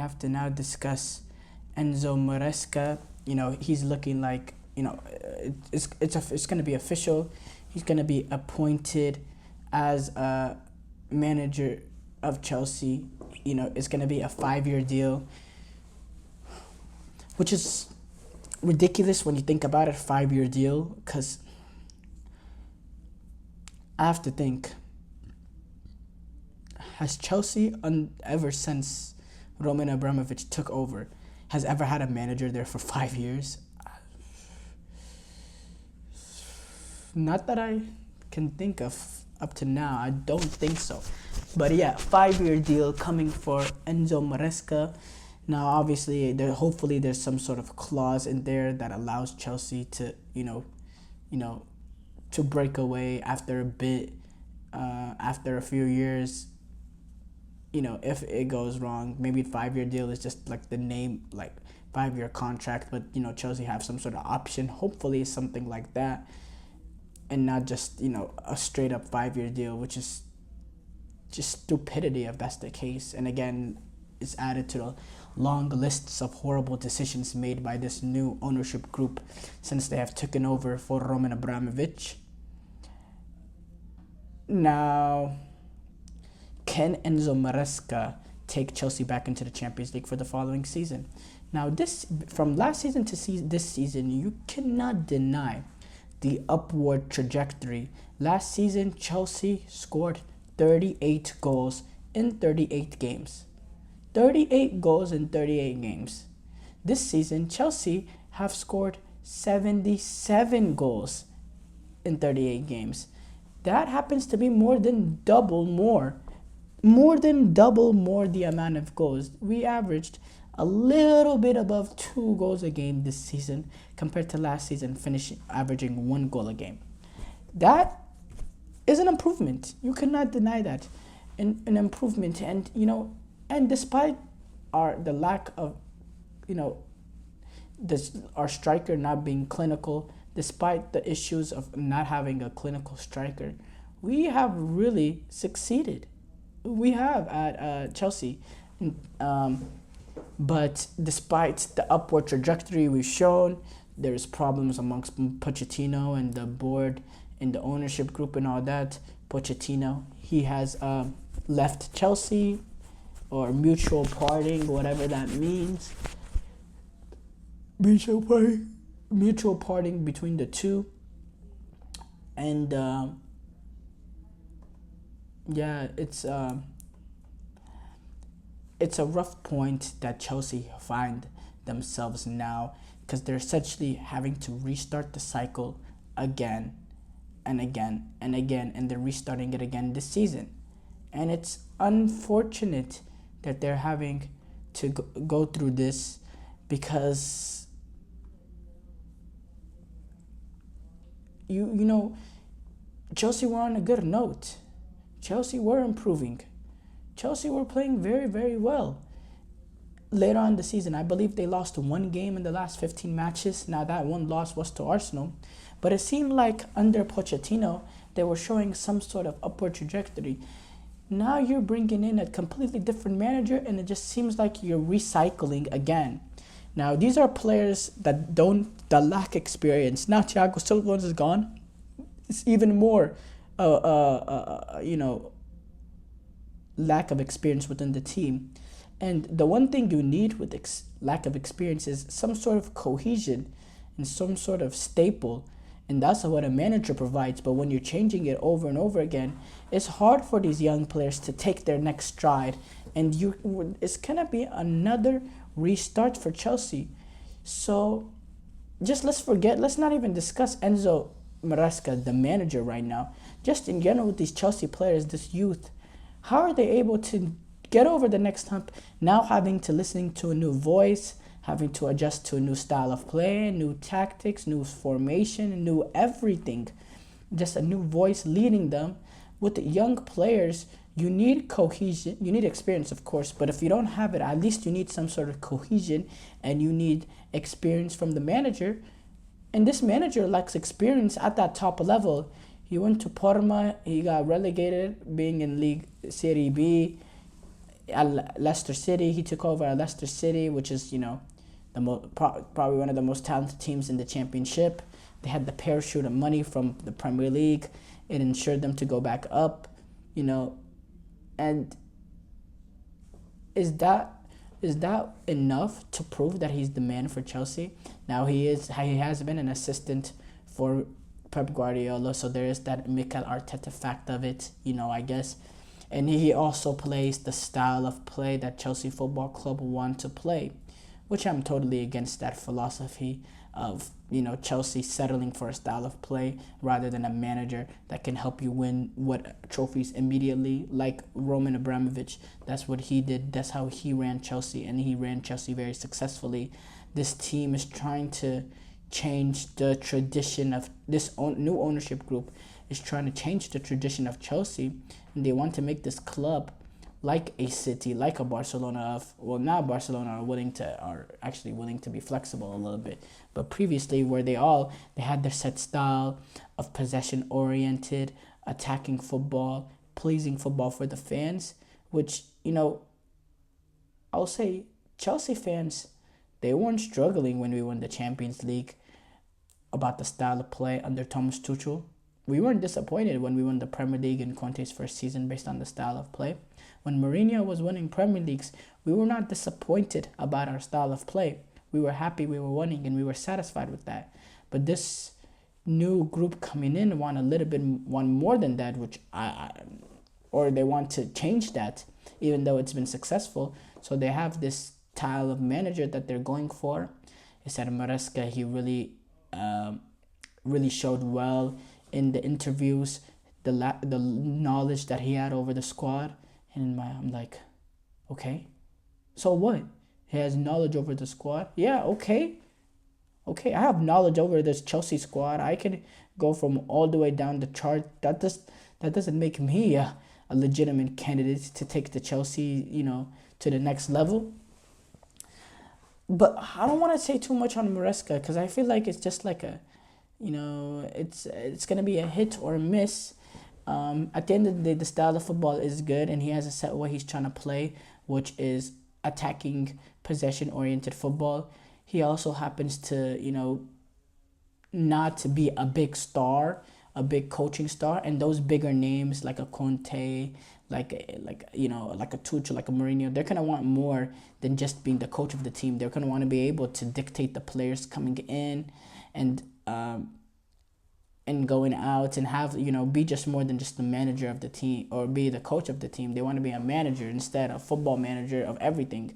have to now discuss Enzo Maresca. He's looking like, it's going to be official. He's going to be appointed as a manager of Chelsea. It's going to be a 5-year deal, which is ridiculous when you think about it, 5-year deal, because I have to think, has Chelsea, ever since Roman Abramovich took over, has ever had a manager there for 5 years? Not that I can think of up to now. I don't think so. But yeah, 5-year deal coming for Enzo Maresca. Now, obviously, hopefully there's some sort of clause in there that allows Chelsea to, to break away after a bit, after a few years. If it goes wrong, maybe 5-year deal is just like the name, like 5-year contract, but Chelsea have some sort of option. Hopefully, something like that, and not just a straight up 5-year deal, which is just stupidity if that's the case. And again, it's added to the long lists of horrible decisions made by this new ownership group since they have taken over for Roman Abramovich. Now, can Enzo Maresca take Chelsea back into the Champions League for the following season? Now, from last season to this season, you cannot deny the upward trajectory. Last season, Chelsea scored 38 goals in 38 games. 38 goals in 38 games. This season, Chelsea have scored 77 goals in 38 games. That happens to be more than double more the amount of goals. We averaged a little bit above 2 goals a game this season compared to last season, averaging 1 goal a game. That is an improvement. You cannot deny that. An improvement. And despite the lack of, our striker not being clinical, despite the issues of not having a clinical striker, we have really succeeded. We have at Chelsea. But despite the upward trajectory we've shown, there's problems amongst Pochettino and the board and the ownership group and all that. Pochettino, he has left Chelsea, or mutual parting, whatever that means. Mutual parting between the two. And it's a rough point that Chelsea find themselves now, because they're essentially having to restart the cycle again and again and again, and they're restarting it again this season. And it's unfortunate that they're having to go through this, because Chelsea were on a good note. Chelsea were improving. Chelsea were playing very, very well. Later on in the season, I believe they lost 1 game in the last 15 matches. Now, that one loss was to Arsenal. But it seemed like under Pochettino, they were showing some sort of upward trajectory. Now you're bringing in a completely different manager, and it just seems like you're recycling again. Now, these are players that lack experience. Now Thiago Silva is gone. It's even more, lack of experience within the team. And the one thing you need with lack of experience is some sort of cohesion and some sort of staple. And that's what a manager provides. But when you're changing it over and over again, it's hard for these young players to take their next stride. And it's going to be another restart for Chelsea. So let's not even discuss Enzo Maresca, the manager right now. Just in general with these Chelsea players, this youth, how are they able to get over the next hump, now having to listen to a new voice, having to adjust to a new style of play, new tactics, new formation, new everything. Just a new voice leading them. With the young players, you need cohesion. You need experience, of course, but if you don't have it, at least you need some sort of cohesion, and you need experience from the manager. And this manager lacks experience at that top level. He went to Parma, he got relegated, being in League Serie B. at Leicester City. He took over at Leicester City, which is, probably one of the most talented teams in the Championship. They had the parachute of money from the Premier League. It ensured them to go back up, and is that enough to prove that he's the man for Chelsea? Now he has been an assistant for Pep Guardiola, so there is that Mikel Arteta fact of it, I guess. And he also plays the style of play that Chelsea Football Club want to play, which I'm totally against that philosophy of, Chelsea settling for a style of play rather than a manager that can help you win trophies immediately, like Roman Abramovich. That's what he did. That's how he ran Chelsea, and he ran Chelsea very successfully. This team is trying to change the tradition of this new ownership group is trying to change the tradition of Chelsea, and they want to make this club like a City, like a Barcelona. Now Barcelona are actually willing to be flexible a little bit, but previously where they had their set style of possession-oriented, attacking football, pleasing football for the fans, which, I'll say Chelsea fans, they weren't struggling when we won the Champions League about the style of play under Thomas Tuchel. We weren't disappointed when we won the Premier League in Conte's first season based on the style of play. When Mourinho was winning Premier Leagues, we were not disappointed about our style of play. We were happy we were winning, and we were satisfied with that. But this new group coming in want more than that, or they want to change that, even though it's been successful. So they have this style of manager that they're going for. Is that Maresca? He really showed well in the interviews, the knowledge that he had over the squad. And I'm like, okay, so what? He has knowledge over the squad? Yeah, okay, I have knowledge over this Chelsea squad. I can go from all the way down the chart. That doesn't make me a legitimate candidate to take the Chelsea, to the next level. But I don't want to say too much on Maresca because I feel like it's just like it's gonna be a hit or a miss. At the end of the day, the style of football is good, and he has a set way he's trying to play, which is attacking, possession-oriented football. He also happens to, not to be a big star, a big coaching star, and those bigger names like a Conte, like a Tuchel, like a Mourinho, they're gonna want more than just being the coach of the team. They're gonna want to be able to dictate the players coming in, and going out, and have, be just more than just the manager of the team or be the coach of the team. They want to be a manager instead, a football manager of everything.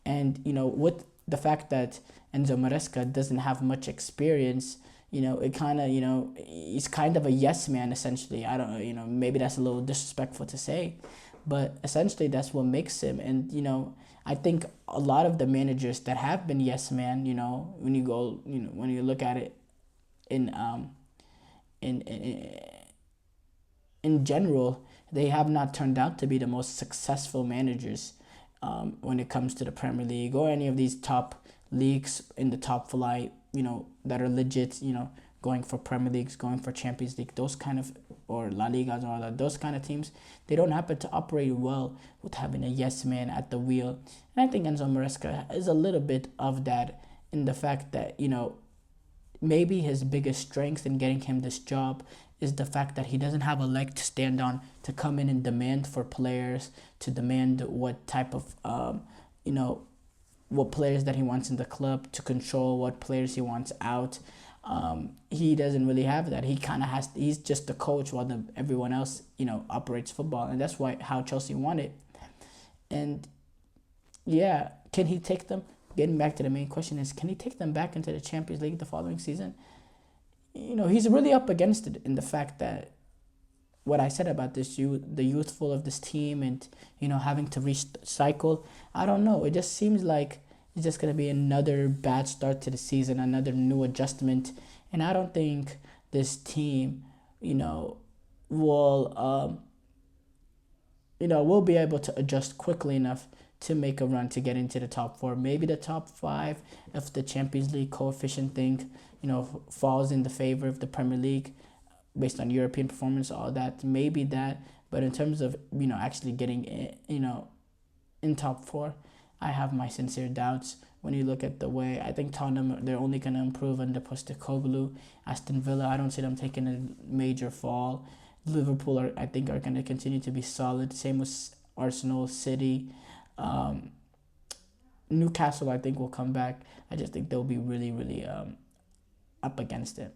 And, with the fact that Enzo Maresca doesn't have much experience, it kind of, he's kind of a yes man, essentially. I don't, maybe that's a little disrespectful to say, but essentially that's what makes him. And, I think a lot of the managers that have been yes man, when you look at it in general, they have not turned out to be the most successful managers when it comes to the Premier League or any of these top leagues in the top flight, that are legit, going for Premier Leagues, going for Champions League, those kind of, or La Ligas or all that, those kind of teams, they don't happen to operate well with having a yes man at the wheel. And I think Enzo Maresca is a little bit of that, in the fact that, maybe his biggest strength in getting him this job is the fact that he doesn't have a leg to stand on to come in and demand for players, to demand what type of, what players that he wants in the club, to control what players he wants out. He doesn't really have that. He's just the coach while everyone else, operates football. And that's how Chelsea won it. And yeah, can he take them? Getting back to the main question is, can he take them back into the Champions League the following season? He's really up against it, in the fact that what I said about the youthful of this team, and, having to recycle. I don't know. It just seems like it's just going to be another bad start to the season, another new adjustment. And I don't think this team, will be able to adjust quickly enough to make a run to get into the top four, maybe the top five, if the Champions League coefficient thing, falls in the favor of the Premier League based on European performance, all that, maybe that. But in terms of, actually getting, in top four. I have my sincere doubts. When you look at the way, I think Tottenham, they're only going to improve under Postecoglou. Aston Villa, I don't see them taking a major fall. Liverpool, I think, are going to continue to be solid. Same with Arsenal, City. Newcastle, I think, will come back. I just think they'll be really, really up against it.